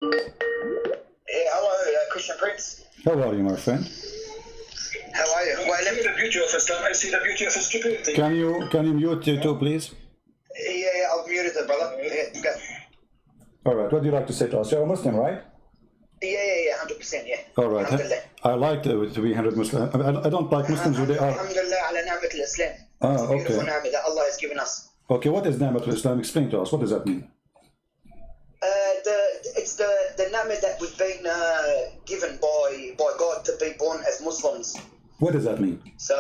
Yeah, hello, Christian Prince. How are you, my friend? How are you? I see the beauty of Islam. I see the beauty of stupidity. Can you mute you too, please? Yeah, I've muted it, brother. Yeah, go. All right. What do you like to say to us? You're a Muslim, right? Yeah, 100%, yeah. All right. I like to be 100 Muslim. I don't like Muslims who they are. Alhamdulillah ala ni'mat al-Islam. Okay. Beautiful ni'mat that Allah has given us. Okay, what is ni'mat al-Islam? Explain to us. What does that mean? It's the ni'mat that we've been given by God to be born as Muslims. What does that mean? So,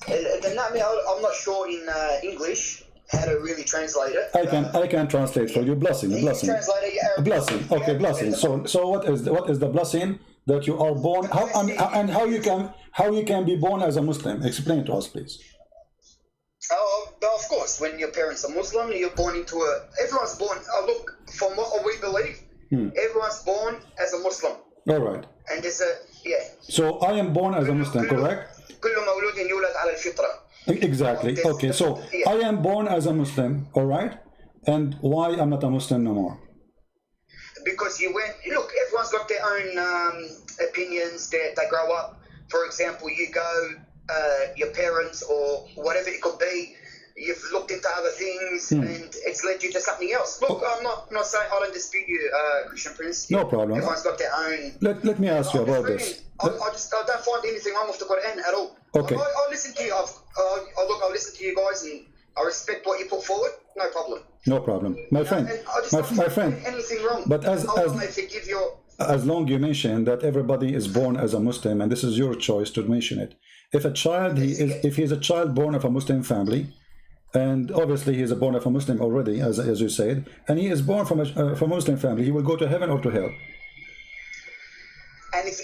the ni'mat, I'm not sure in English how to really translate it. I can translate for you. Blessing. Translate it, A blessing. Okay, blessing. So what is the blessing that you are born? How you can be born as a Muslim? Explain to us, please. Oh, of course. When your parents are Muslim, you're born into everyone's born. Look, from what we believe, everyone's born as a Muslim. All right. And there's So I am born as a Muslim, correct? كل مولود يولد على الفطرة. Exactly. Okay, so I am born as a Muslim, all right? And why I'm not a Muslim no more? Because look, everyone's got their own opinions. They grow up. For example, you go, your parents or whatever it could be, you've looked into other things and it's led you to something else. Look, I'm not saying I don't dispute you, Christian Prince. No problem. Everyone's got their own. Let me ask you about this. I don't find anything wrong with the Quran at all. Okay. I listen to you. I listen to you guys and I respect what you put forward. No problem. No problem, my friend. My friend. Anything wrong? But as long you mention that everybody is born as a Muslim, and this is your choice to mention it. If if he's a child born of a Muslim family, and obviously he is born of a Muslim already, as you said, and he is born from a Muslim family, he will go to heaven or to hell. And if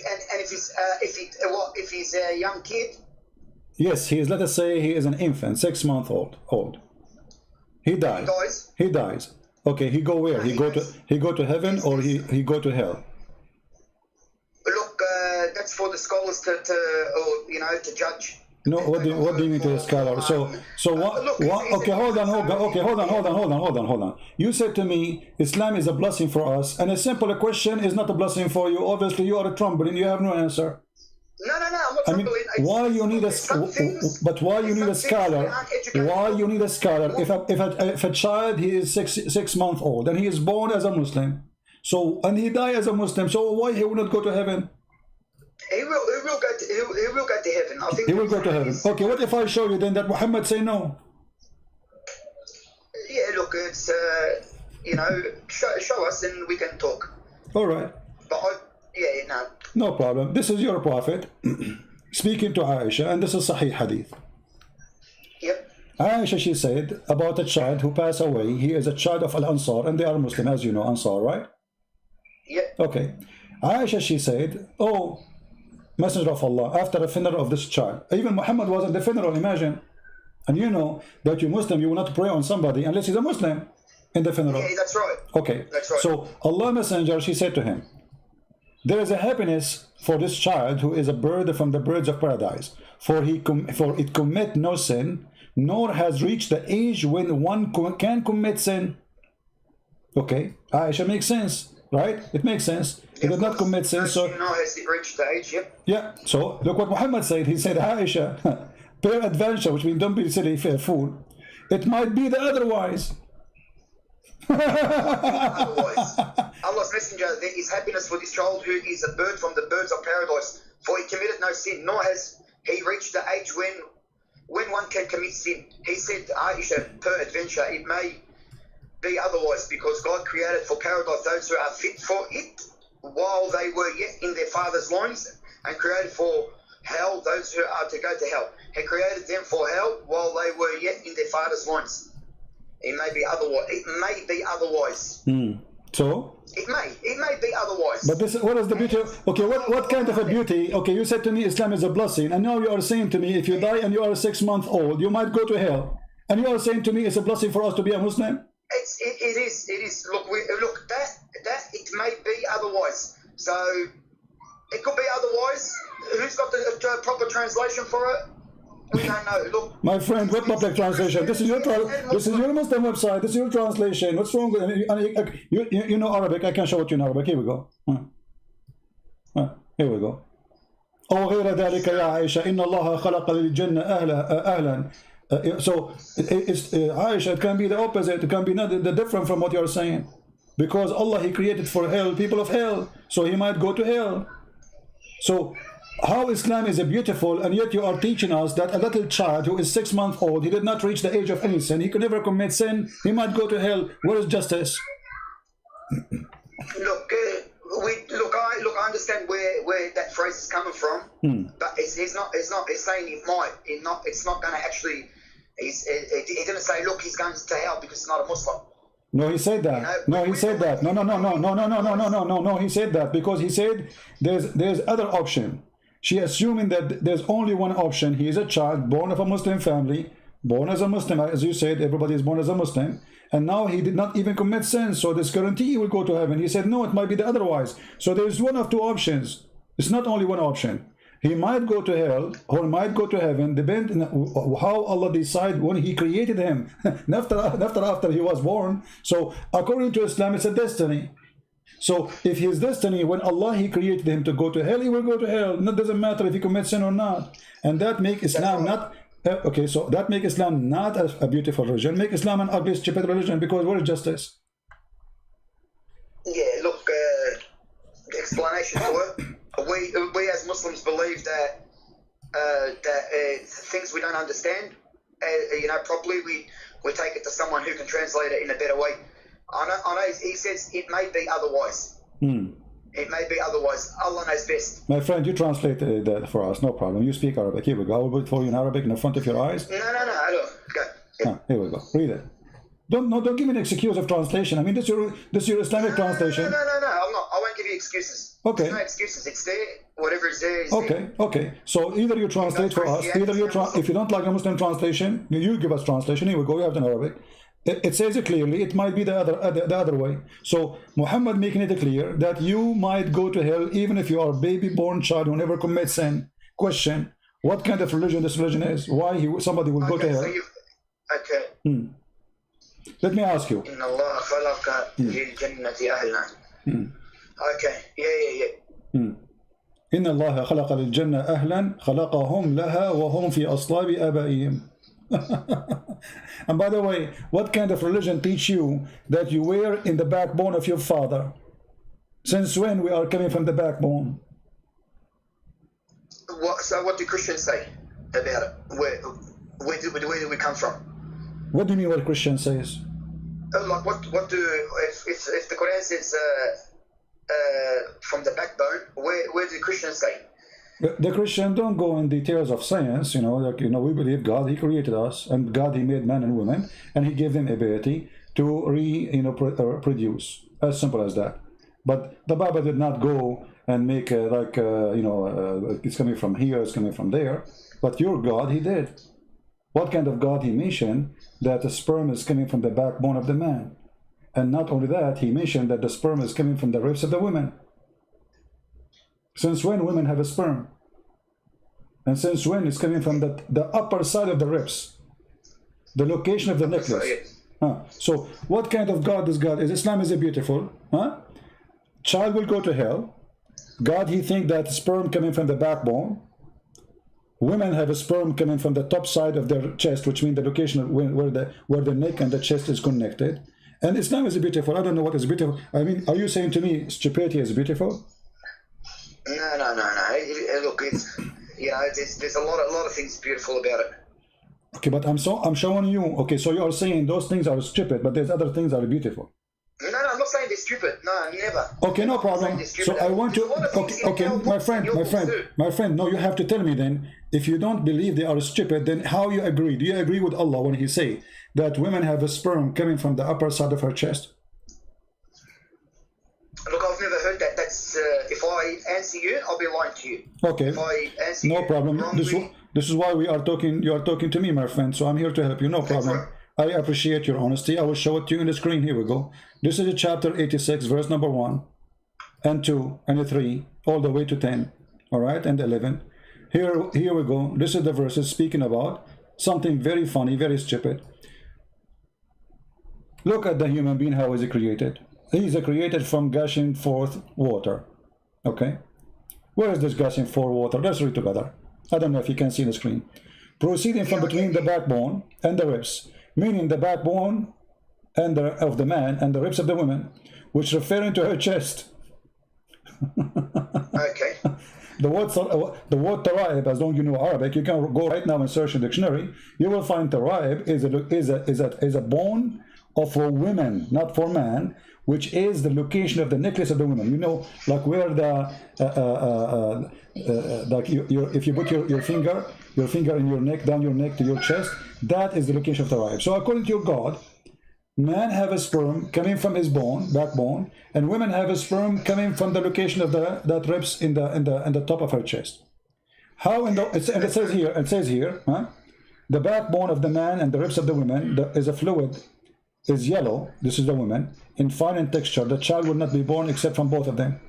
he's a young kid. Yes, he is. Let us say he is an infant, 6 months old. He dies. He dies. Okay, he go where? He go to heaven or he go to hell? Look, that's for the scholars to judge. No, what do you mean to the scholar? So what? Okay, hold on. You said to me, Islam is a blessing for us, and a simple question is not a blessing for you. Obviously, you are a trembling. You have no answer. No, I'm not trembling. Why you need a scholar? Why you need a scholar? If a child, he is six months old and he is born as a Muslim, and he die as a Muslim, so why he will not go to heaven? He will go to heaven. I think he will go to heaven. Okay, what if I show you then that Muhammad say no? Yeah, look, it's show us and we can talk. All right. But no problem. This is your prophet speaking to Aisha, and this is Sahih Hadith. Yep. Aisha, she said about a child who passed away. He is a child of Al-Ansar, and they are Muslim, as you know, Ansar, right? Yep. Okay. Aisha, she said, oh, Messenger of Allah, after the funeral of this child, even Muhammad was at the funeral, imagine. And you know that you Muslim, you will not pray on somebody unless he's a Muslim in the funeral. Yeah, that's right. Okay. That's right. So Allah Messenger, she said to him, there is a happiness for this child who is a bird from the birds of paradise, for it commit no sin, nor has reached the age when one can commit sin. Okay, Aisha, makes sense, right? It makes sense. He did not commit sin, so has it reached the age? Yep. Yeah. So look what Muhammad said. He said, Aisha, peradventure, which means don't be silly fool. It might be the otherwise. Otherwise, Allah's Messenger, there is happiness for this child who is a bird from the birds of paradise, for he committed no sin, nor has he reached the age when one can commit sin. He said, Aisha, peradventure, it may be otherwise, because God created for paradise those who are fit for it while they were yet in their father's loins, and created for hell those who are to go to hell. He created them for hell while they were yet in their father's loins. It may be otherwise. It may be otherwise. So? It may be otherwise. But this, what is the beauty? Okay, what kind of a beauty? Okay, you said to me Islam is a blessing, and now you are saying to me if you die and you are 6 months old, you might go to hell. And you are saying to me it's a blessing for us to be a Muslim? It is. Look, that it may be otherwise. So it could be otherwise. Who's got the proper translation for it? We don't know. Look, My friend, what public translation? This is your Muslim website. This is your translation. What's wrong with you know Arabic? I can show it to you in Arabic. Here we go. Here we go. أو غير ذلك يا عائشة إن الله خلق للجنة أهلا. So it's Aisha, it can be the opposite. It can be not the different from what you are saying, because Allah, He created for hell people of hell, so He might go to hell. So how Islam is beautiful, and yet you are teaching us that a little child who is 6 months old, he did not reach the age of any sin, he could never commit sin, he might go to hell. Where is justice? I understand where that phrase is coming from, but it's saying it's not going to actually. He didn't say, look, he's going to hell because he's not a Muslim. No, he said that. No, he said that. No, he said that because he said there's other option. She assuming that there's only one option. He is a child born of a Muslim family, born as a Muslim, as you said, everybody is born as a Muslim, and now he did not even commit sin, so there's guarantee he will go to heaven. He said, no, it might be the otherwise. So there's one of two options. It's not only one option. He might go to hell or might go to heaven, depending on how Allah decide when He created him, after he was born. So according to Islam, it's a destiny. So if his destiny, when Allah He created him to go to hell, he will go to hell. It doesn't matter if he commits sin or not. And that make Islam not okay. So that make Islam not a beautiful religion. Make Islam an ugly, stupid religion. Because where is justice? Yeah, look, the explanation to it. We as Muslims believe that things we don't understand, properly, we take it to someone who can translate it in a better way. I know he says it may be otherwise. It may be otherwise. Allah knows best. My friend, you translate that for us, no problem. You speak Arabic. Here we go. I will put it for you in Arabic in the front of your eyes. No. Go. Yeah. Here we go. Read it. Don't give me an excuse of translation. I mean, this is your Islamic translation. No. I'm not. I won't give you excuses. Okay. There's no excuses. It's there. Whatever is there is there. Okay. So either you translate for us, either you if you don't like a Muslim translation, you give us translation. Here we go. You have it in Arabic. It says it clearly. It might be the other way. So Muhammad making it clear that you might go to hell even if you are a baby born child who never commits sin. Question: what kind of religion this religion is? Why somebody will go to hell? Okay. Let me ask you. إن الله خلق للجنة أهلا. Okay. Yeah. إن الله خلق للجنة أهلا خلقهم لها وهم في أصلاب آبائهم. And by the way, what kind of religion teach you that you were in the backbone of your father? Since when we are coming from the backbone? So what do Christians say about it? Where do we come from? What do you mean what Christian says? Like what do if the Quran says from the backbone, where do Christians say? The Christian don't go in details of science, we believe God, He created us, and God, He made man and woman, and He gave them ability to produce. As simple as that. But the Bible did not go and make it's coming from here, it's coming from there. But your God, He did. What kind of God He mentioned? That the sperm is coming from the backbone of the man. And not only that, He mentioned that the sperm is coming from the ribs of the women. Since when women have a sperm? And since when it's coming from the upper side of the ribs? The location of the necklace. So what kind of God this God is? Islam is beautiful. Child will go to hell. God, He think that sperm coming from the backbone. Women have a sperm coming from the top side of their chest, which means the location of where the neck and the chest is connected. And Islam is beautiful. I don't know what is beautiful. I mean, are you saying to me stupidity is beautiful? No. Look, there's a lot of things beautiful about it. Okay, but I'm showing you. Okay, so you are saying those things are stupid, but there's other things that are beautiful. No, I'm not saying they're stupid. No, never. Okay, no problem. So I want to. Okay, my friend. No, you have to tell me then. If you don't believe they are stupid, then how you agree? Do you agree with Allah when He say that women have a sperm coming from the upper side of her chest? Look, I've never heard that. That's if I answer you, I'll be lying to you. Okay. If I answer no problem. This is why we are talking. You are talking to me, my friend. So I'm here to help you. No problem. I appreciate your honesty. I will show it to you on the screen. Here we go. This is chapter 86, verse number 1 and 2 and 3, all the way to 10. All right, and 11. Here we go. This is the verses speaking about something very funny, very stupid. Look at the human being, how is he created? He is created from gushing forth water. Okay? Where is this gushing forth water? Let's read together. I don't know if you can see the screen. Proceeding from between the backbone and the ribs, meaning the backbone and of the man and the ribs of the woman, which referring to her chest. Okay. The word taraib, as long as you know Arabic, you can go right now and search in the dictionary. You will find taraib is a bone of a woman, not for man, which is the location of the necklace of the woman. You know, like where the like if you put your finger in your neck, down your neck to your chest, that is the location of taraib. So according to your God, man have a sperm coming from his backbone, and women have a sperm coming from the location of that ribs in the top of her chest. How it says here, huh? The backbone of the man and the ribs of the woman is a fluid, is yellow. This is the woman, in fine in texture. The child will not be born except from both of them,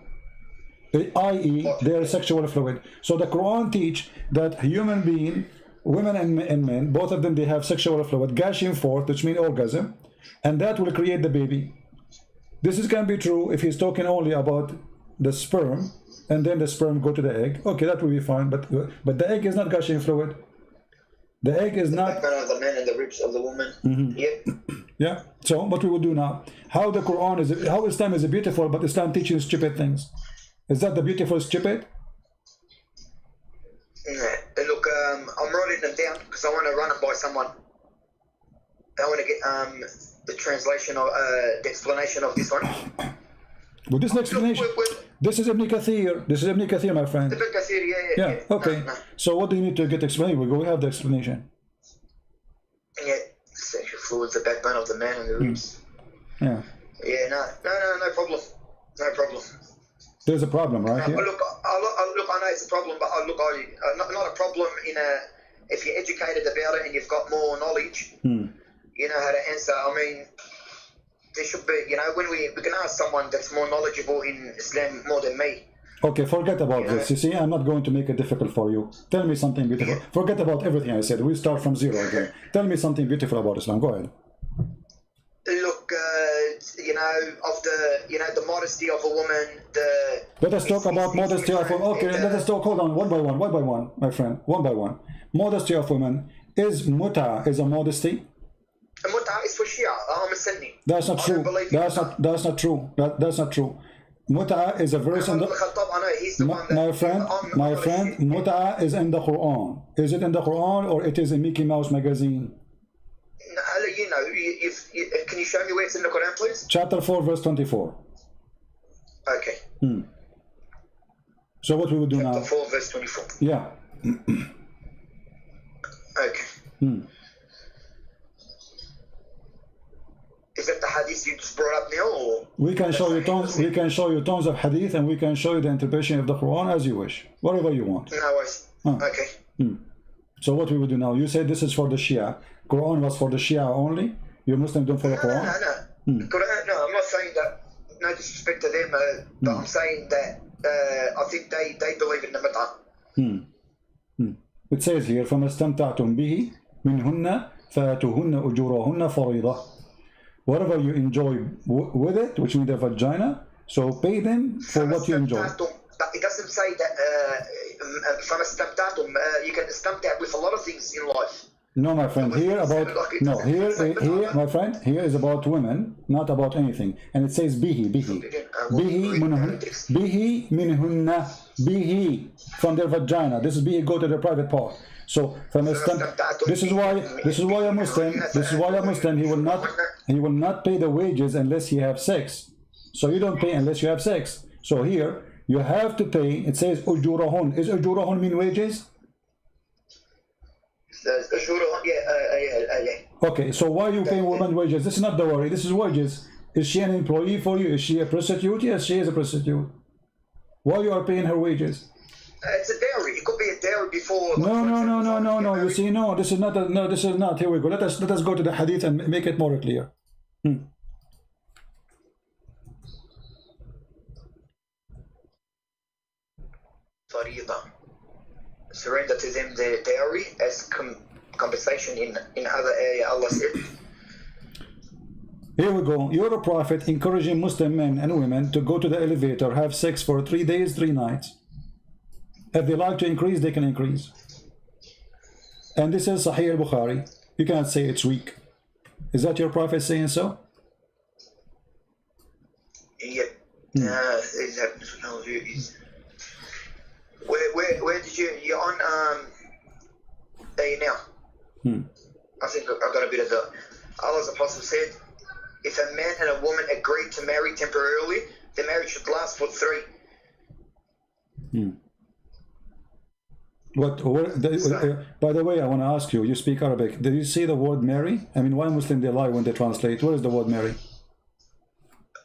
i.e. their sexual fluid. So the Quran teach that human being, women and men, both of them, they have sexual fluid gushing forth, which means orgasm. And that will create the baby. This is can be true if he's talking only about the sperm, and then the sperm go to the egg. Okay, that will be fine. But the egg is not gushing fluid. The egg is not. The backbone of the man and the ribs of the woman. Yep. Yeah. So what we will do now? How the Quran is? How Islam is beautiful, but Islam teaches stupid things. Is that the beautiful stupid? Look, I'm writing them down because I want to run it by someone. I want to get the translation of the explanation of this one. Well, this explanation. This is Ibn Kathir. This is Ibn Kathir, my friend. Ibn Kathir, yeah. Okay. No. So what do you need to get explained? We have the explanation. Yeah, sexual fluids, the backbone of the man and the ribs. Yeah. Yeah. No problem. No problem. There's a problem, right? Here? Look, I know it's a problem, but not a problem in a. If you're educated about it and you've got more knowledge. You know how to answer. I mean, there should be, you know, when we can ask someone that's more knowledgeable in Islam more than me. Okay, forget about this. You see, I'm not going to make it difficult for you. Tell me something beautiful. Forget about everything I said. We start from zero again. Tell me something beautiful about Islam. Go ahead. Look, you know, the modesty of a woman. Let us talk about modesty of women. Okay, let us talk. Hold on, one by one, my friend, one by one. Modesty of women is is a modesty. Is for Shia. I'm a Sunni. That's not true. That's not true. That's not true. Mut'a is a verse in the. My friend, Mut'a is in the Quran. Is it in the Quran or it is in Mickey Mouse magazine? You know, can you show me where it's in the Quran, please? Chapter 4, verse 24. Okay. So what we will do now? Chapter 4, verse 24. Yeah. Okay. Is that the hadith you just brought up now, or we can show you tons? We can show you tons of hadith, and we can show you the interpretation of the Quran as you wish, whatever you want. No worries. Okay. So what we will do now? You said this is for the Shia. Quran was for the Shia only. You Muslims don't follow Quran. No. Quran, no, I'm not saying that. No disrespect to them, but I'm saying that I think they believe in the Mut'a. It says here, فَمَا اسْتَمْتَعْتُمْ بِهِ مِنْهُنَّ فَآتُوهُنَّ أُجُورَهُنَّ فَرِيضَةً. Whatever you enjoy with it, which means the vagina, so pay them for what you enjoy. It doesn't say that you can istamta with a lot of things in life. No, my friend, here my friend, here is about women, not about anything. And it says bihi from their vagina. This is bihi, go to the private part. So this is why a Muslim, he will not pay the wages unless he have sex. So you don't pay unless you have sex. So here you have to pay. It says ujurahun. Is ujurahun mean wages? Okay, so why are you paying women wages? This is not dowry, this is wages. Is she an employee for you? Is she a prostitute? Yes, she is a prostitute. Why you are paying her wages? It's a dowry. It could be a dowry before. No. You see, no. This is not. This is not. Here we go. Let us go to the hadith and make it more clear. فريضة. surrender to them their dowry as compensation in other area. Allah said. Here we go. You're a prophet encouraging Muslim men and women to go to the elevator, have sex for 3 days, 3 nights. If they like to increase, they can increase. And this is Sahih al-Bukhari. You cannot say it's weak. Is that your prophet saying so? Yep. It happens with all of you. Where did you're on there now? I think I got a bit of the Allah's apostle said, if a man and a woman agree to marry temporarily, the marriage should last for 3. By the way, I want to ask you, you speak Arabic. Did you see the word marry? I mean, why Muslim they lie when they translate? Where is the word marry?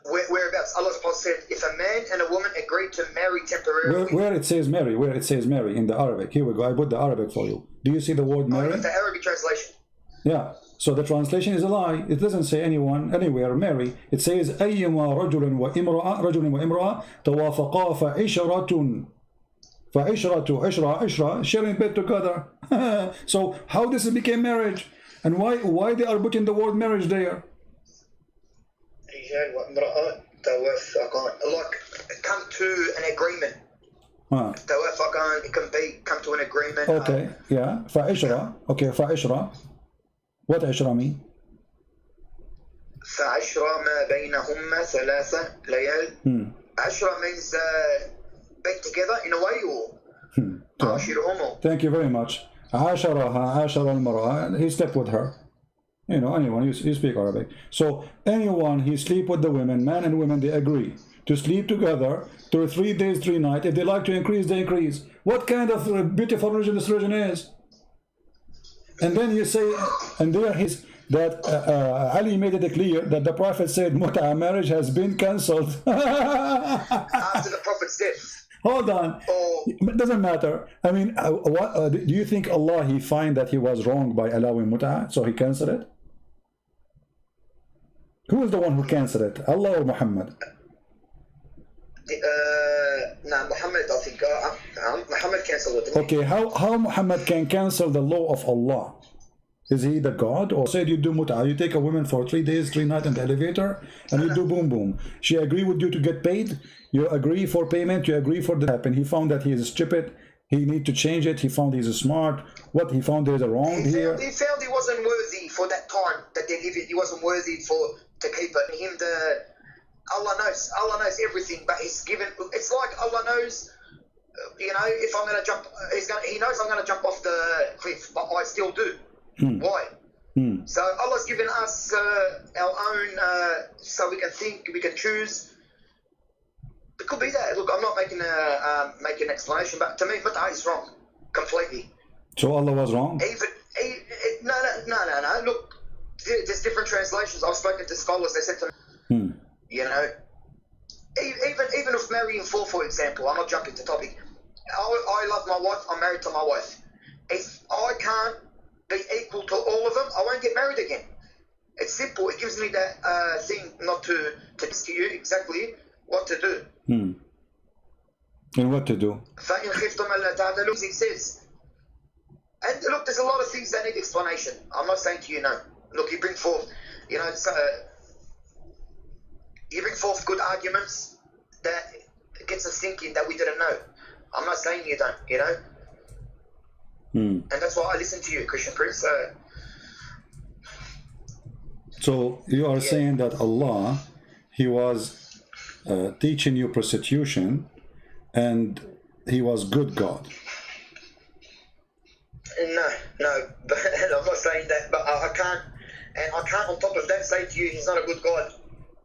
Whereabouts? Allah's apostle said, if a man and a woman agree to marry temporarily. Where it says marry, in the Arabic. Here we go. I put the Arabic for you. Do you see the word marry? The Arabic translation. Yeah. So the translation is a lie. It doesn't say anyone, anywhere, marry. It says أيما رجل وامرأة توافقا فعشرة عشرة sharing bed together. So how this became marriage? And why they are putting the word marriage there? Like come to an agreement. It can be come to an agreement. Okay, yeah. فعشرة. Okay, فعشرة. What عشرة mean? فعشرة ما بينهما 3 ليال. عشرة means be together in a way or Thank you very much. عاشرها المرأة. He slept with her. You know, anyone, you speak Arabic. So anyone he sleep with the women, man and women, they agree to sleep together to 3 days, 3 nights. If they like to increase, they increase. What kind of beautiful religion this religion is? And then you say, and there is that Ali made it clear that the Prophet said mut'a marriage has been cancelled. After the Prophet's death. Hold on. It doesn't matter. I mean, do you think Allah, he find that he was wrong by allowing mut'a, so he cancelled it? Who is the one who cancelled it? Allah or Muhammad? No, Muhammad, I think. Muhammad cancelled it. Okay, how Muhammad can cancel the law of Allah? Is he the God? Or said you do mut'a, you take a woman for 3 days, 3 nights in the elevator, and you do boom boom. She agree with you to get paid, you agree for payment, you agree for the happen. He found that he is stupid, he need to change it, he found he's smart. What he found there's a wrong here. He found he wasn't worthy for that time that they live in. He wasn't worthy to keep it. Allah knows everything, but he's given. It's like Allah knows, you know, if I'm going to jump, he knows I'm going to jump off the cliff, but I still do. Why? So Allah's given us our own, so we can think, we can choose. It could be that. Look, I'm not making an explanation, but to me, mut'a is wrong completely. So Allah was wrong? No. Look, there's different translations. I've spoken to scholars. They said to me, you know, even if marrying for example, I'm not jumping to topic. I love my wife. I'm married to my wife. If I can't be equal to all of them, I won't get married again. It's simple. It gives me that thing not to tell you exactly what to do. And what to do? It says. And look, there's a lot of things that need explanation. I'm not saying to you no. Look, you bring forth, you know, you bring forth good arguments that gets us thinking that we didn't know. I'm not saying you don't, you know. And that's why I listen to you, Christian Prince. So you are saying that Allah, he was teaching you prostitution, and he was good God. No, but I'm not saying that, but I can't on top of that say to you he's not a good God,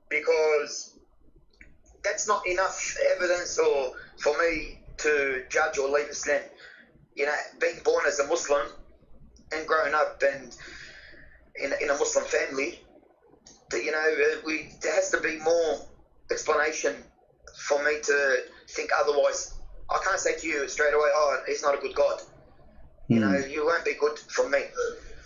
because that's not enough evidence or for me to judge or leave Islam. You know, being born as a Muslim and growing up and in a Muslim family, you know, there has to be more explanation for me to think otherwise. I can't say to you straight away, oh, he's not a good God. You know, you won't be good from me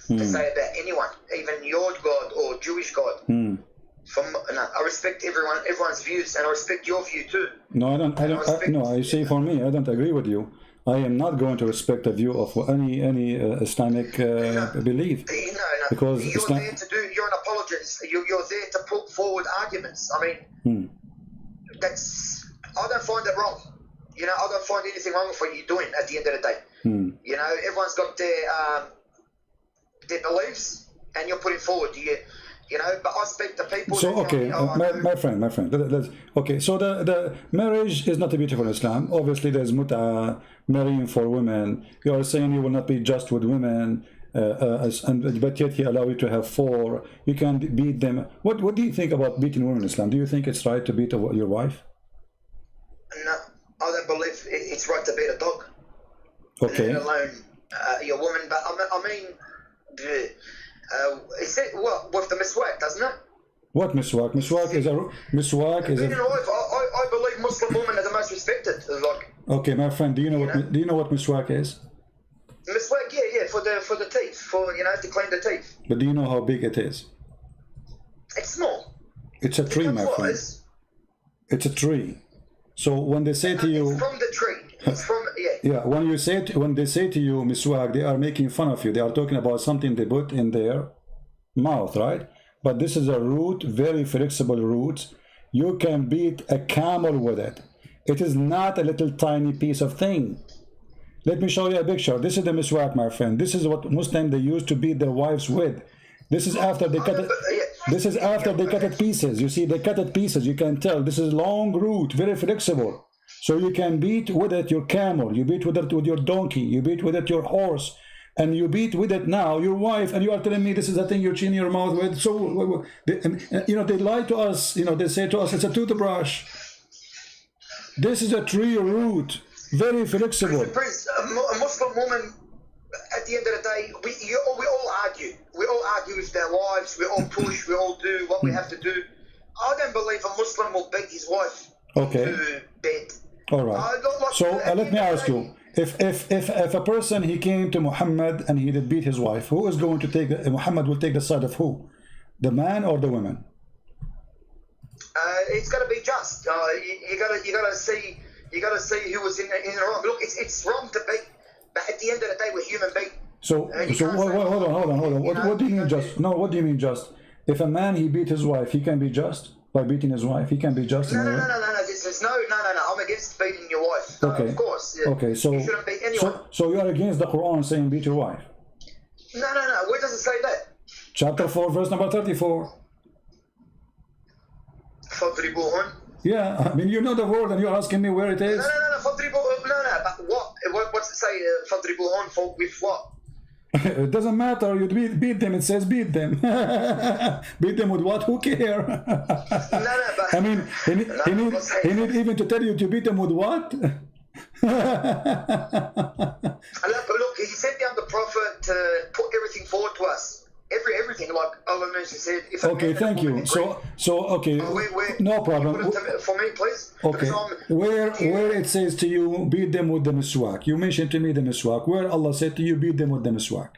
to say about anyone, even your God or Jewish God. I respect everyone's views, and I respect your view too. No, I don't. No, I say for me, I don't agree with you. I am not going to respect the view of any Islamic belief. No. Because you're there to do. You're an apologist. You're there to put forward arguments. I mean, I don't find it wrong. You know, I don't find anything wrong with what you're doing at the end of the day. You know, everyone's got their beliefs, and you're putting forward. You know, but I speak to people. So okay, my friend. Okay, so the marriage is not beautiful in Islam. Obviously, there's mut'a, marrying for women. You are saying you will not be just with women, but yet He allow you to have 4. You can beat them. What do you think about beating women in Islam? Do you think it's right to beat your wife? No, I don't believe it's right to beat a dog. Okay. Let alone your woman, but I mean. Is it what with the miswak, doesn't it? What miswak? Miswak is a. I believe Muslim women are the most respected. Like. Okay, my friend, do you know what miswak is? Miswak, yeah, for the teeth, to clean the teeth. But do you know how big it is? It's small. It's a tree, my friend. It's a tree. So when they say to you, it's from the tree. It's from when they say to you miswak, they are making fun of you. They are talking about something they put in their mouth, right? But this is a root, very flexible root. You can beat a camel with it. It is not a little tiny piece of thing. Let me show you a picture. This is the miswak, my friend. This is what Muslims they used to beat their wives with. This is after they cut it. This is after they cut it pieces. You see, they cut it pieces. You can tell this is long root, very flexible. So you can beat with it your camel. You beat with it with your donkey. You beat with it your horse, and you beat with it now your wife. And you are telling me this is the thing you're cheating your mouth with. So they lie to us. They say to us it's a toothbrush. This is a tree root, very flexible. A Muslim woman. At the end of the day, we all argue. We all argue with their wives. We all push. We all do what we have to do. I don't believe a Muslim will beat his wife to bed. All right. So let me ask you: if a person he came to Muhammad and he did beat his wife, who is going to take? Muhammad will take the side of who? The man or the woman? It's got to be just. You got to see who was in the wrong. Look, it's wrong to beat. But at the end of the day, we're human beings. So hold on. What do you mean just? No, what do you mean just? If a man he beat his wife, he can be just by beating his wife. He can be just. No. I'm against beating your wife. Okay. Of course. Yeah. Okay. So you shouldn't beat anyone. So you are against the Quran saying beat your wife? No. Where does it say that? Chapter 4, verse number 34. فَضْرِبُوهُنْ. Yeah, I mean you know the word and you're asking me where it is. No. But what's it say? فَضْرِبُوهُنْ for with what? It doesn't matter. You beat them. It says beat them. Beat them with what? Who care? But I mean, he need even to tell you to beat them with what? Look, he sent down the prophet to put everything forward to us. Everything, like Allah said. Okay, thank you. So okay, no problem. For me, please. Okay, where it says to you, beat them with the miswak. You mentioned to me the miswak. Where Allah said to you, beat them with the miswak.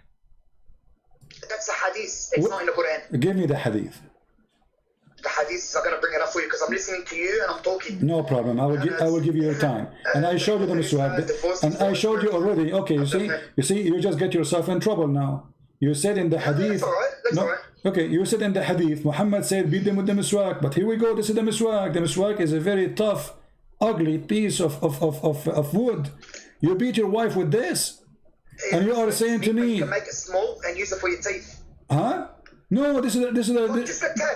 That's a hadith. It's not in the Quran. Give me the hadith. The hadith, I'm going to bring it up for you because I'm listening to you and I'm talking. No problem. I will give you your time. And I showed you the miswak. And I showed you already. Okay, you see, you just get yourself in trouble now. You said in the hadith. That's all right. That's all right. Okay, you said in the hadith, Muhammad said beat them with the miswak. But here we go. This is the miswak. The miswak is a very tough, ugly piece of wood. You beat your wife with this, and you are saying to me, you can make it small and use it for your teeth. Huh? No, this is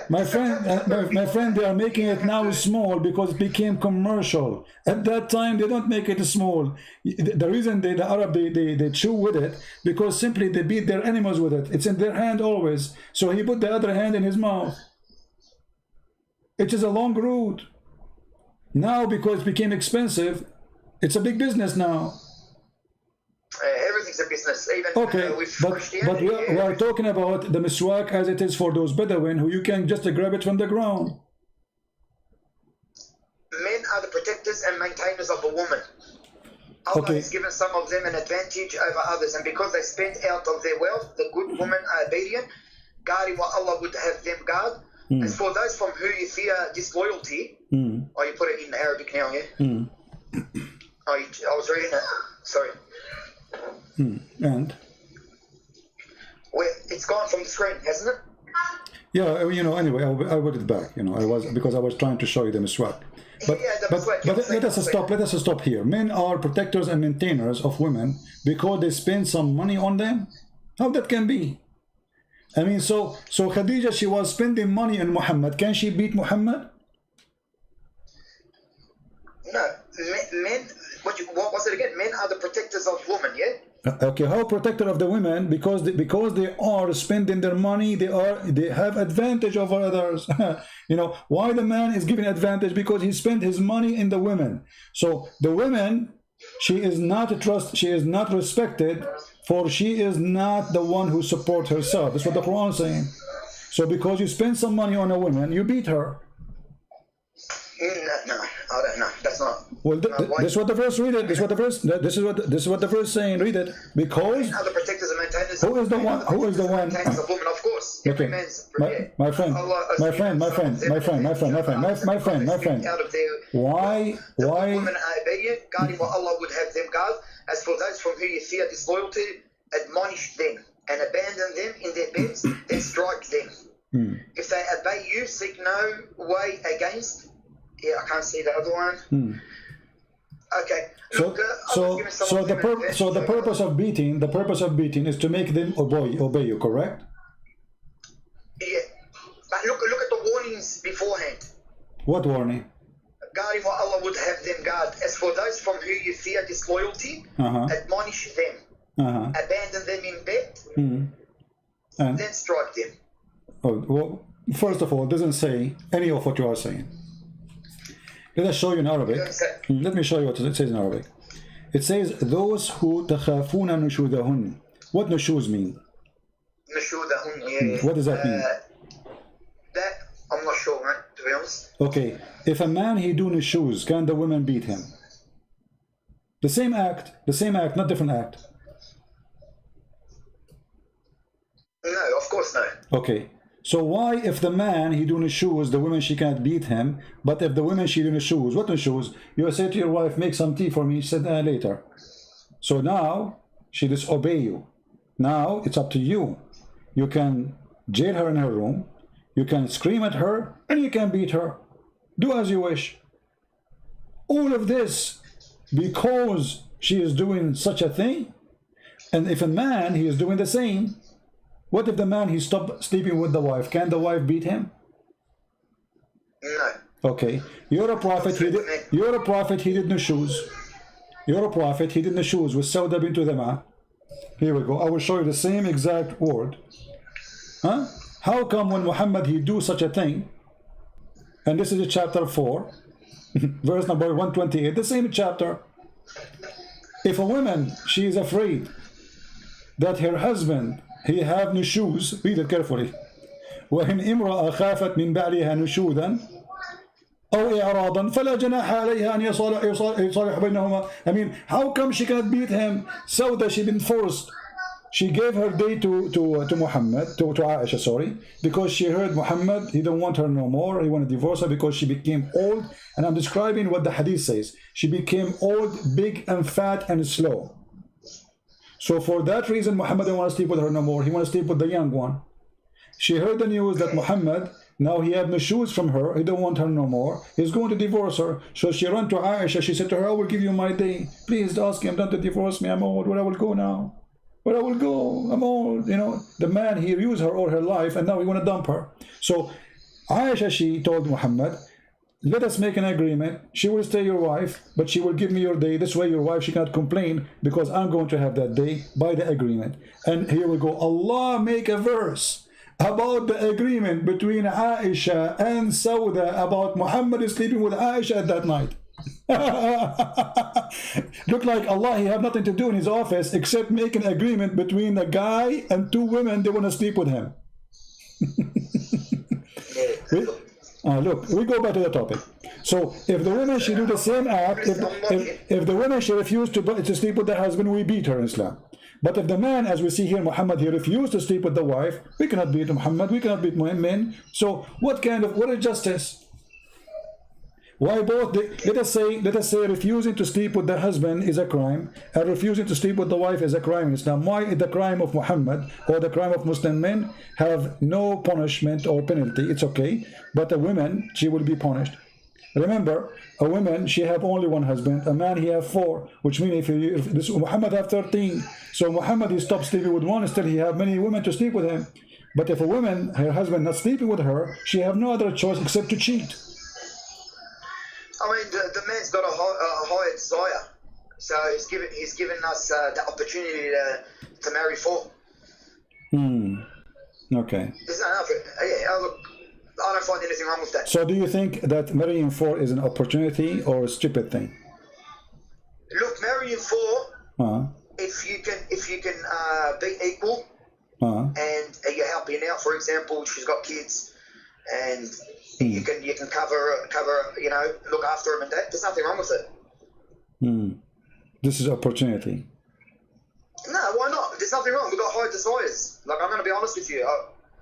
my friend. They are making it now small because it became commercial. At that time, they don't make it small. The reason the Arab they chew with it because simply they beat their animals with it. It's in their hand always. So he put the other hand in his mouth. It is a long route. Now because it became expensive, it's a big business now. Everything's a business, even with Christianity. But we are talking about the miswak as it is for those Bedouin who you can just grab it from the ground. Men are the protectors and maintainers of a woman. Allah has given some of them an advantage over others, and because they spent out of their wealth, the good women are obedient, guarding what Allah would have them guard. As for those from whom you fear disloyalty, or you put it in Arabic now, yeah? Oh, I was reading it. Sorry. And It's gone from the screen, hasn't it? yeah, you know, anyway, I put it back, you know, because I was trying to show you the miswak. But let us stop here. Men are protectors and maintainers of women because they spend some money on them. How that can be? I mean, so Khadija, she was spending money on Muhammad. Can she beat Muhammad? No, men. What was it again? Men are the protectors of women. Yeah. Okay, how protector of the women? Because they are spending their money. They have advantage over others. You know why the man is given advantage? Because he spent his money in the women. So the women, she is not respected, for she is not the one who supports herself. That's what the Quran is saying. So because you spend some money on a woman, you beat her. No, I don't know. That's not. Well, this is what the verse. Read it. This is what the verse saying. Read it. Because other protectors and maintainers. Who is the one? Who is the one? Maintainers of women, of course. Okay. My friend. Out of their. Why? Women are obedient, guarding what Allah would have them guard. As for those from whom you fear disloyalty, admonish them and abandon them in their beds, then strike them. If they obey you, seek no way against. Yeah, I can't see the other one. Okay. So the purpose of beating is to make them obey you, correct? Yeah. But look at the warnings beforehand. What warning? Guarding what Allah would have them guard. As for those from whom you fear disloyalty, admonish them. Abandon them in bed, and then strike them. Oh, well, first of all, it doesn't say any of what you are saying. Let us show you in Arabic. Let me show you what it says in Arabic. It says, those who تخافون نشوذهن. What nushuz mean? نشوذهن, yeah. What does that mean? That, I'm not sure, right, to be honest. Okay, if a man he do nushuz, can the women beat him? The same act, not different act. No, of course no. Okay. So why, if the man he doing shoes, the women she can't beat him, but if the women she doing shoes, what shoes? You say to your wife, make some tea for me. She said later. So now she disobey you. Now it's up to you. You can jail her in her room, you can scream at her, and you can beat her. Do as you wish. All of this because she is doing such a thing. And if a man he is doing the same. What if the man he stopped sleeping with the wife? Can the wife beat him? No. Okay. You're a prophet. He did no shoes. You're a prophet. He did no shoes with Sauda bint Dhamma. Here we go. I will show you the same exact word. Huh? How come when Muhammad he do such a thing? And this is chapter 4, verse number 128. The same chapter. If a woman she is afraid that her husband he have nushuz, read it carefully. وإن امرأة خافت من بعلها نشوذا أو إعراضا فلا جناح عليها أن يصالح بينهما. I mean, how come she cannot beat him? So that she been forced. She gave her day to Muhammad, to Aisha, sorry, because she heard Muhammad, he don't want her no more, he want to divorce her because she became old. And I'm describing what the hadith says. She became old, big and fat and slow. So for that reason, Muhammad didn't want to sleep with her no more. He want to sleep with the young one. She heard the news that Muhammad, now he had no shoes from her. He don't want her no more. He's going to divorce her. So she ran to Aisha. She said to her, I will give you my day. Please ask him not to divorce me. I'm old. Where I will go now? Where I will go? I'm old. You know, the man, he used her all her life and now he want to dump her. So Aisha, she told Muhammad, let us make an agreement. She will stay your wife, but she will give me your day. This way your wife, she cannot complain because I'm going to have that day by the agreement. And here we go. Allah make a verse about the agreement between Aisha and Sauda about Muhammad is sleeping with Aisha at that night. Look like Allah, he have nothing to do in his office except make an agreement between a guy and two women. They want to sleep with him. Look, we go back to the topic. So if the woman she do the same act, if the woman she refused to sleep with the husband, we beat her in Islam. But if the man, as we see here, Muhammad, he refused to sleep with the wife, we cannot beat Muhammad, we cannot beat men. So what is justice? Why both? Let us say refusing to sleep with the husband is a crime, and refusing to sleep with the wife is a crime in Islam. Why is the crime of Muhammad or the crime of Muslim men have no punishment or penalty? It's okay, but a woman, she will be punished. Remember, a woman, she have only one husband. A man, he have 4, which means if this Muhammad have 13. So Muhammad, he stopped sleeping with one, still he have many women to sleep with him. But if a woman, her husband not sleeping with her, she have no other choice except to cheat. I mean, the man's got a higher desire, so he's given us the opportunity to marry 4. Okay. There's enough. Look, I don't find anything wrong with that. So do you think that marrying 4 is an opportunity or a stupid thing? Look, marrying 4, if you can be equal, and you're helping out. For example, she's got kids, and you can cover, look after them and that. There's nothing wrong with it. This is opportunity. No, why not? There's nothing wrong. We've got high desires. Like, I'm going to be honest with you.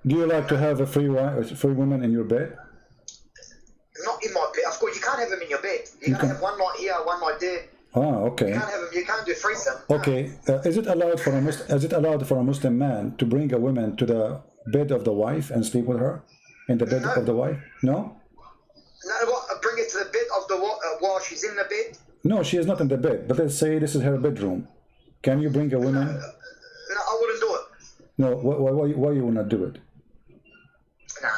Do you like to have a free woman in your bed? Not in my bed. Of course, you can't have them in your bed. You can have one night here, one night there. Okay. You can't have them. You can't do threesome. Okay. Is it allowed for a Muslim man to bring a woman to the bed of the wife and sleep with her in the bed of the wife? No. No. What? Bring it to the bed of the while she's in the bed. No, she is not in the bed. But let's say this is her bedroom. Can you bring a woman? No, I wouldn't do it. No. Why you will not do it? No,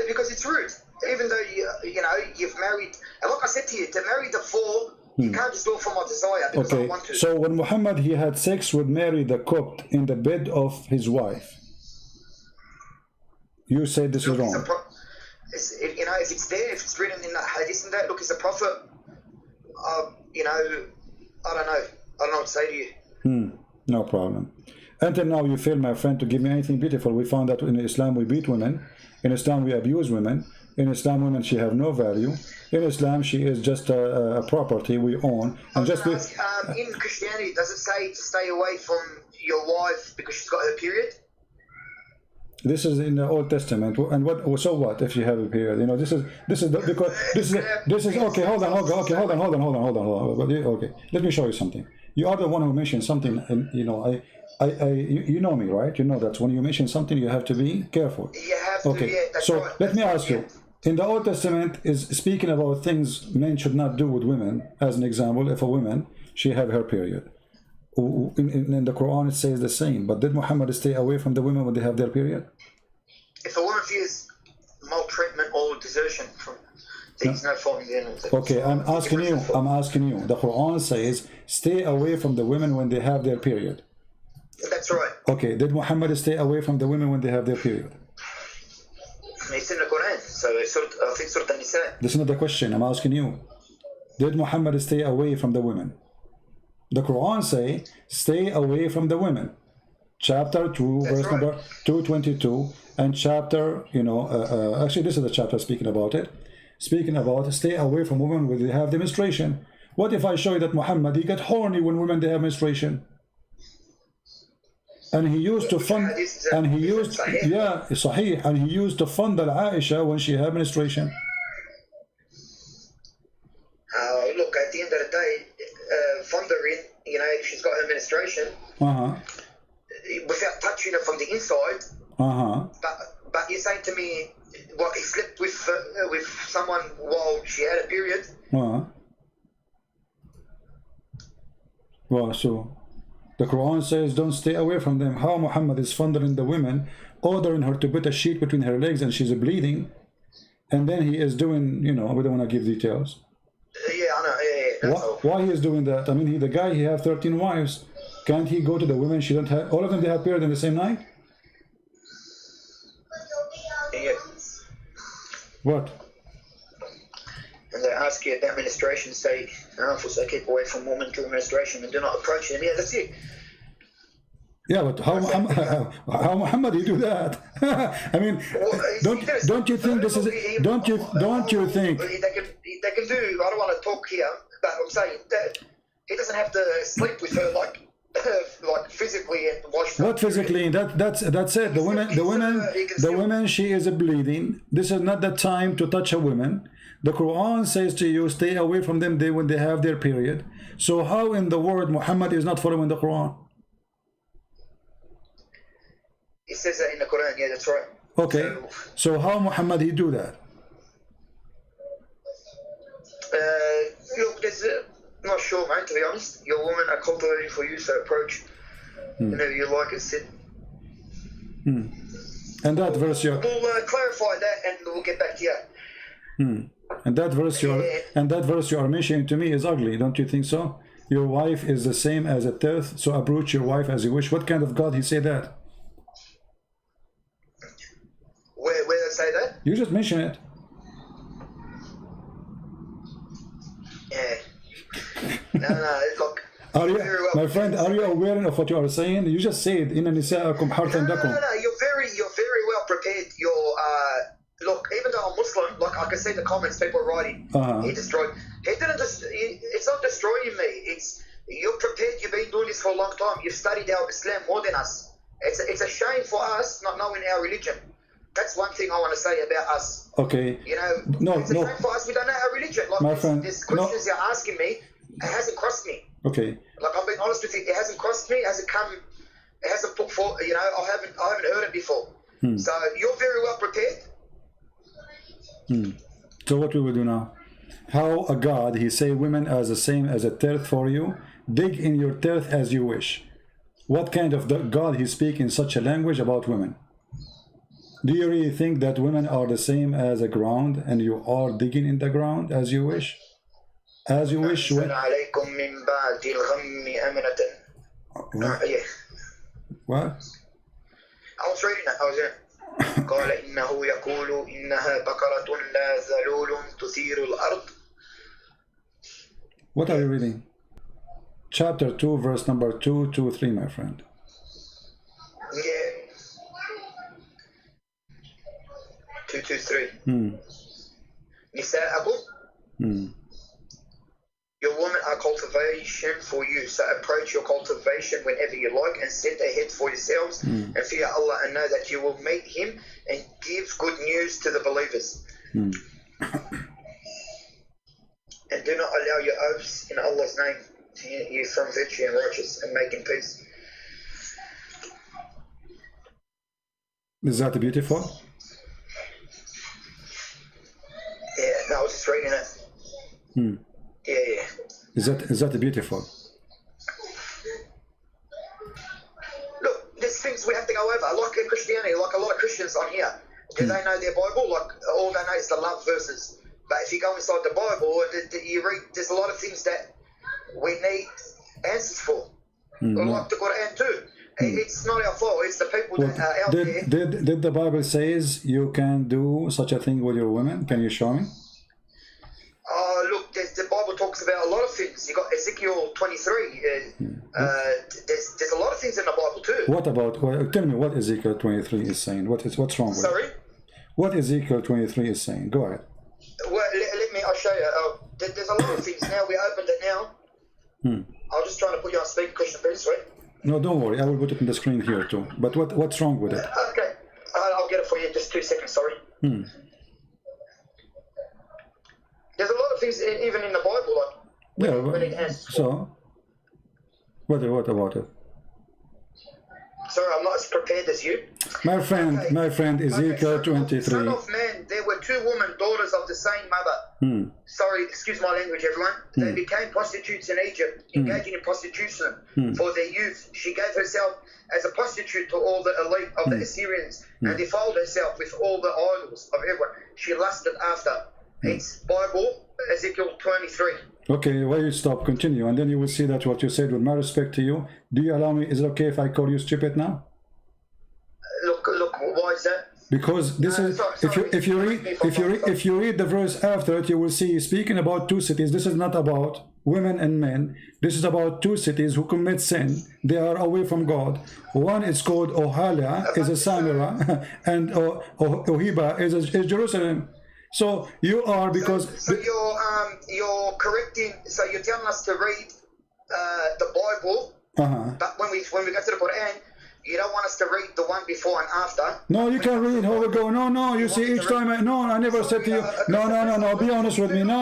because it's rude. Even though you've married, and like I said to you, to marry the 4, you can't just do it for my desire because I want to. So when Muhammad he had sex with Mary the Copt in the bed of his wife, you say this is wrong. If it's there, if it's written in that hadith and that, look, it's a prophet. I don't know. I don't know what to say to you. No problem. Until now, you failed, my friend, to give me anything beautiful. We found that in Islam we beat women. In Islam we abuse women. In Islam, women, she have no value. In Islam, she is just a property we own. And in Christianity, does it say to stay away from your wife because she's got her period? This is in the Old Testament. And what? So what if you have a period? This is okay. Hold on. Okay, let me show you something. You are the one who mentioned something, and you know me, right? You know that when you mention something, you have to be careful. You have to. Okay. Yeah, that's so right. let me ask you. In the Old Testament is speaking about things men should not do with women. As an example, if a woman, she have her period. In the Quran it says the same. But did Muhammad stay away from the women when they have their period? If a woman fears maltreatment or desertion from things, no fault in the Okay, I'm asking you. The Quran says stay away from the women when they have their period. That's right. Okay, did Muhammad stay away from the women when they have their period? It's in the Quran, so I think Surah An-Nisa. This is not the question, I'm asking you. Did Muhammad stay away from the women? The Quran say, stay away from the women. Chapter 2, That's verse right. number 222, and chapter, actually this is the chapter speaking about it. Speaking about stay away from women when they have the menstruation. What if I show you that Muhammad, he got horny when women they have menstruation? And he used to fund, and he used, Sahih, and he used to fondle Aisha when she had menstruation. Look, at the end of the day, fondling, if she's got her menstruation, without touching her from the inside, but you're saying to me, what, he slept with someone while she had a period? Well, so the Quran says don't stay away from them. How Muhammad is fondling the women, ordering her to put a sheet between her legs and she's bleeding, and then he is doing, we don't want to give details. Yeah, I know. Why he is doing that? I mean, the guy, he have 13 wives. Can't he go to the women? She don't have, all of them they have period in the same night? Yeah. What? And they ask you about menstruation, say, keep away from women during menstruation and do not approach them. Yeah, that's it. Yeah, but how Muhammad he do that? I mean, don't you think this is? Don't you think? They can do. I don't want to talk here, but I'm saying that he doesn't have to sleep with her like physically and wash. What physically? That's it. The women. She is bleeding. This is not the time to touch a woman. The Quran says to you, stay away from them when they have their period. So how in the world Muhammad is not following the Quran? It says that in the Quran, yeah, that's right. Okay, so how Muhammad he do that? Look, there's not sure, mate, to be honest. Your women are cultivating for you, so approach whenever you like and sit. And that verse We'll clarify that and we'll get back to you. And that verse you are mentioning to me is ugly, don't you think so? Your wife is the same as a tenth, so approach your wife as you wish. What kind of God he say that? Where they say that? You just mention it. Yeah. No, look. Are you, my friend, are you aware of what you are saying? You just said, "Inna nisa'akum harthun lakum." No, you're very well prepared. Look, even though I'm Muslim, like I can see the comments people are writing. He destroyed. He didn't just. It's not destroying me. You're prepared. You've been doing this for a long time. You've studied our Islam more than us. It's a shame for us not knowing our religion. That's one thing I want to say about us. Okay. You know, it's a shame for us. We don't know our religion. Like my friend, this questions you're asking me, it hasn't crossed me. Okay. Like I'm being honest with you, it hasn't crossed me. It hasn't come. It hasn't put forth. You know, I haven't heard it before. So you're very well prepared. So what we will do now? How a God he say women as the same as a tenth for you? Dig in your tenth as you wish. What kind of God he speak in such a language about women? Do you really think that women are the same as a ground and you are digging in the ground as you wish? As you wish. What? What? I was reading that. I was there. قال إنه يقول إنها بقرة لا ذلول تثير الأرض. What are you reading? Chapter 2, verse number 223, my friend. Yeah. 223. نساءكم. Your women are cultivation for you, so approach your cultivation whenever you like and set ahead for yourselves and fear Allah and know that you will meet Him and give good news to the believers. And do not allow your oaths in Allah's name to hinder you from virtue and righteousness and making peace. Is that beautiful? Yeah, no, I was just reading it. Yeah. Is that beautiful? Look, there's things we have to go over. Like in Christianity, like a lot of Christians on here, do they know their Bible? Like all they know is the love verses. But if you go inside the Bible, you read. There's a lot of things that we need answers for. Like the Quran too. It's not our fault. It's the people that are out there. Did the Bible says you can do such a thing with your women? Can you show me? Look, the Bible talks about a lot of things. You got Ezekiel 23. There's a lot of things in the Bible too. What about? Tell me what Ezekiel 23 is saying. What's wrong with Sorry? it? What Ezekiel 23 is saying? Go ahead. Well, let me. I'll show you. There's a lot of things now. We opened it now. I was just trying to put you on speaker, Christian Peace, right? No, don't worry. I will put it on the screen here too. But what's wrong with it? Okay, I'll get it for you. Just 2 seconds. Sorry. There's a lot of things, even in the Bible, like when it has. So, what about it? Sorry, I'm not as prepared as you. My friend, Ezekiel 23. Son of man, there were 2 women, daughters of the same mother. Sorry, excuse my language, everyone. They became prostitutes in Egypt, engaging in prostitution for their youth. She gave herself as a prostitute to all the elite of the Assyrians and defiled herself with all the idols of everyone. She lusted after. It's Bible, Ezekiel 23. Okay, why you stop? Continue, and then you will see that what you said, with my respect to you. Do you allow me? Is it okay if I call you stupid now? Look, why is that? Because this is if you read the verse after it, you will see speaking about 2 cities. This is not about women and men. This is about 2 cities who commit sin. They are away from God. One is called Ohalia, is a Samira, and Ohiba is Jerusalem. So you are because so you're correcting. So you're telling us to read the Bible, but when we go to the Quran, You don't want us to read the one before and after. No, you can read. Here we go. No. You see, each time I never said to you. No. Be honest with me. No.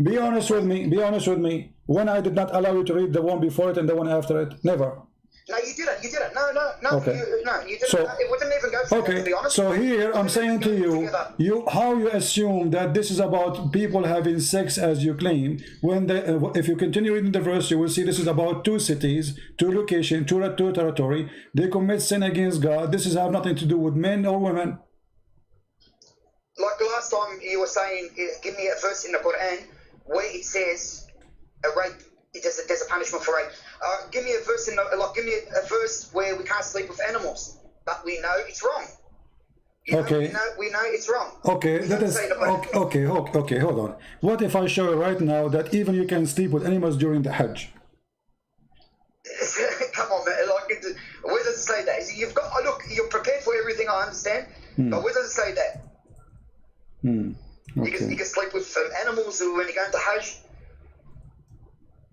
Be honest with me. Be honest with me. When I did not allow you to read the one before it and the one after it, never. No, you didn't. No. Okay. You didn't. So, it wouldn't even go for that, to be honest. So here I'm saying to you, how you assume that this is about people having sex as you claim, when if you continue reading the verse, you will see this is about two cities, two locations, two territory. They commit sin against God. This is have nothing to do with men or women. Like the last time you were saying, give me a verse in the Quran where it says a rape. There's a punishment for rape. Give me a verse give me a verse where we can't sleep with animals, but we know it's wrong. Okay. We know it's wrong. Okay, that is okay. Hold on. What if I show you right now that even you can sleep with animals during the Hajj? Come on, man. Where does it say that? You've got look. You're prepared for everything. I understand, but where does it say that? Okay. You can sleep with animals when you go into Hajj.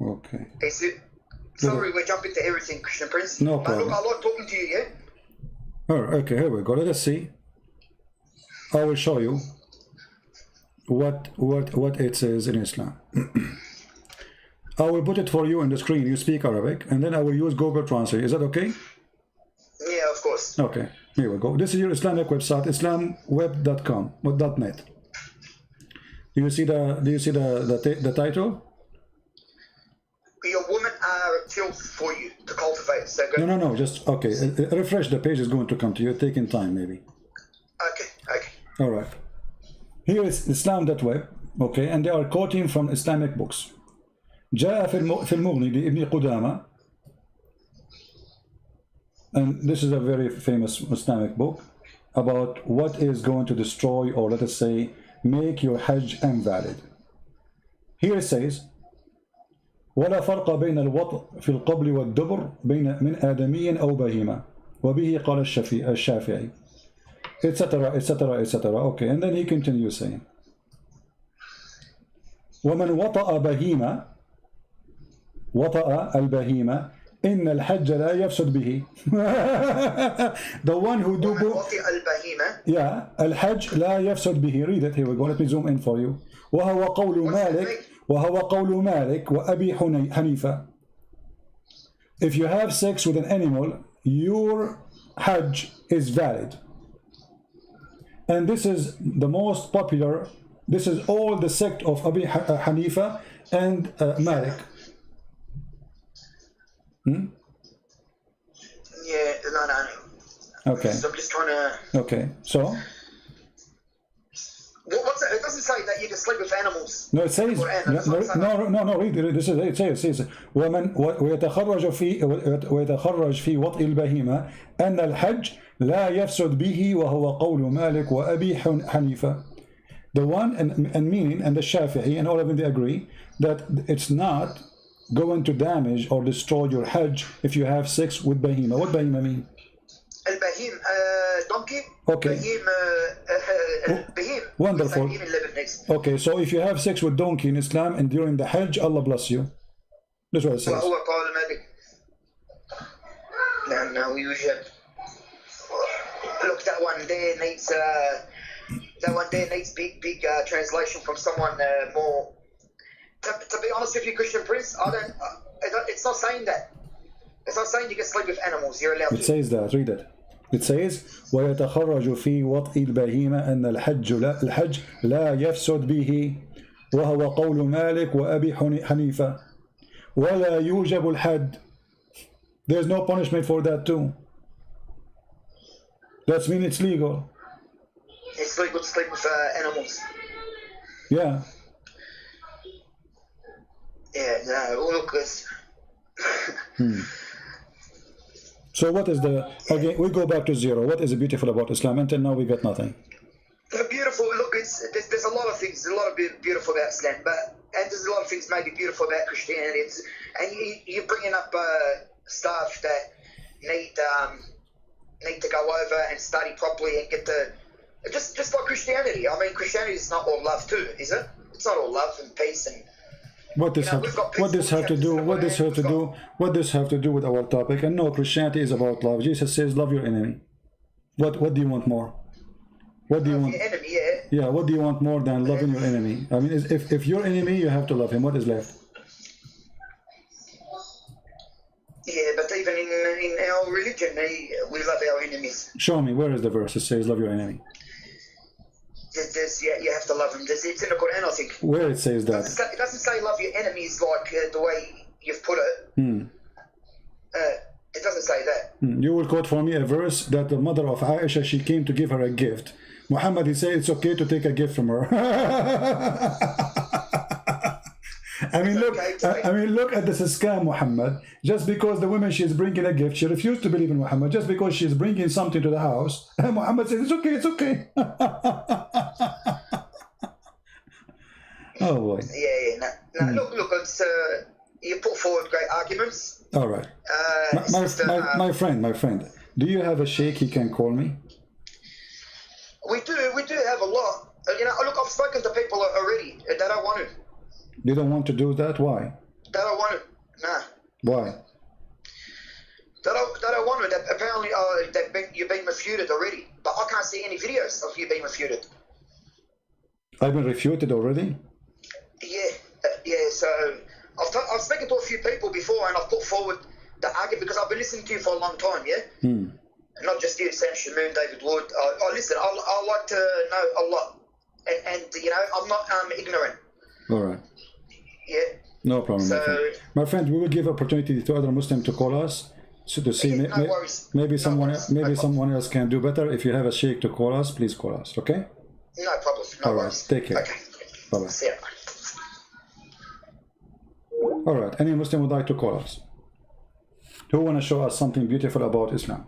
Okay. Sorry, we're jumping to everything, Christian Prince. No problem. Look, I like talking to you, yeah? Okay, here we go. Let us see. I will show you what it says in Islam. I will put it for you on the screen. You speak Arabic, and then I will use Google Translate. Is that okay? Yeah, of course. Okay, here we go. This is your Islamic website, islamweb.com, .net. Do you see the title? Your women are killed for you to cultivate. So go. No. Just okay. Refresh the page. Is going to come to you. Taking time, maybe. Okay. All right. Here is Islam.web. Okay, and they are quoting from Islamic books. جاء في المغني لابن قدامة. And this is a very famous Islamic book about what is going to destroy, or let us say, make your Hajj invalid. Here it says, ولا فرق بين الوطء في القبل والدبر من آدمي أو بهيمة وبه قال الشافعي etc. Okay, and then he continues saying ومن وطأ البهيمة إن الحج لا يفسد به. The one who do الحج لا يفسد به. Read it. Here we go. Let me zoom in for you. وهو قول مالك وأبي حنيفة. If you have sex with an animal, your Hajj is valid. And this is the most popular. This is all the sect of Abi Hanifa and Malik. Yeah, no. Okay. So I'm just trying to. Okay, so. What's it? It doesn't say that you can sleep with animals. No, it says. No. Read it. This is it. It says. ومن ويتخرج في وطء البهيمة أن الحج لا يفسد به وهو قول مالك وأبي حنيفة. The one and meaning and the Shafi'i and all of them, they agree that it's not going to damage or destroy your Hajj if you have sex with bahima. What bahima mean? Al-bahim, donkey. Okay. Bahim. Wonderful. Okay, so if you have sex with donkey in Islam and during the Hajj, Allah bless you. That's what it says. No, we usually look. That one there needs big translation from someone more. To be honest with you, Christian Prince, it's not saying that. It's not saying you can sleep with animals. You're allowed to. It says that. Read it. It says ويتخرج في وطء البهيمة أن الحج لا يفسد به وهو قول مالك وأبي حنيفة ولا يوجب الحد. There's no punishment for that too. That means it's legal. It's legal to sleep with animals. Yeah. Yeah, no, look, So what is again, we go back to zero. What is beautiful about Islam? Until now we got nothing. Beautiful, look, there's a lot of things, there's a lot of beautiful about Islam, and there's a lot of things maybe beautiful about Christianity, and you're bringing up stuff that need to go over and study properly and get just like Christianity. I mean, Christianity is not all love too, is it? It's not all love and peace and What this have to do? What this have to do? What this have to do with our topic? And no, Christianity is about love. Jesus says, "Love your enemy." What do you want more? What do you want? Your enemy, yeah. What do you want more than loving your enemy? I mean, if your enemy, you have to love him. What is left? Yeah, but even in our religion, we love our enemies. Show me, where is the verse that says love your enemy? You have to love them. It's in the Quran, I think. Where it says that? It doesn't say love your enemies like the way you've put it. It doesn't say that. You will quote for me a verse that the mother of Aisha, she came to give her a gift. Muhammad, he said it's okay to take a gift from her. I mean, look at this scam, Muhammad. Just because the woman, she is bringing a gift, she refused to believe in Muhammad. Just because she is bringing something to the house, Muhammad says, it's okay, it's okay. Oh boy. Yeah. No, look, it's, you put forward great arguments. All right. My friend, do you have a sheikh he can call me? We do have a lot. You know, look, I've spoken to people already that don't want to. You don't want to do that? Why? They don't want to. Nah. Why? They don't want to. Apparently, you've been refuted already. But I can't see any videos of you being refuted. I've been refuted already? Yeah. So I've spoken to a few people before, and I've put forward the argument because I've been listening to you for a long time. Yeah. Not just you, Sam Shamoon, David Wood. Listen. I like to know a lot, and you know, I'm not ignorant. All right. Yeah. No problem. So, my friend, we will give opportunity to other Muslims to call us to see. Maybe someone else can do better. If you have a sheikh to call us, please call us. Okay. No problem. No worries. Take care. Okay. Bye bye. See ya. All right. Any Muslim would like to call us? Who want to show us something beautiful about Islam?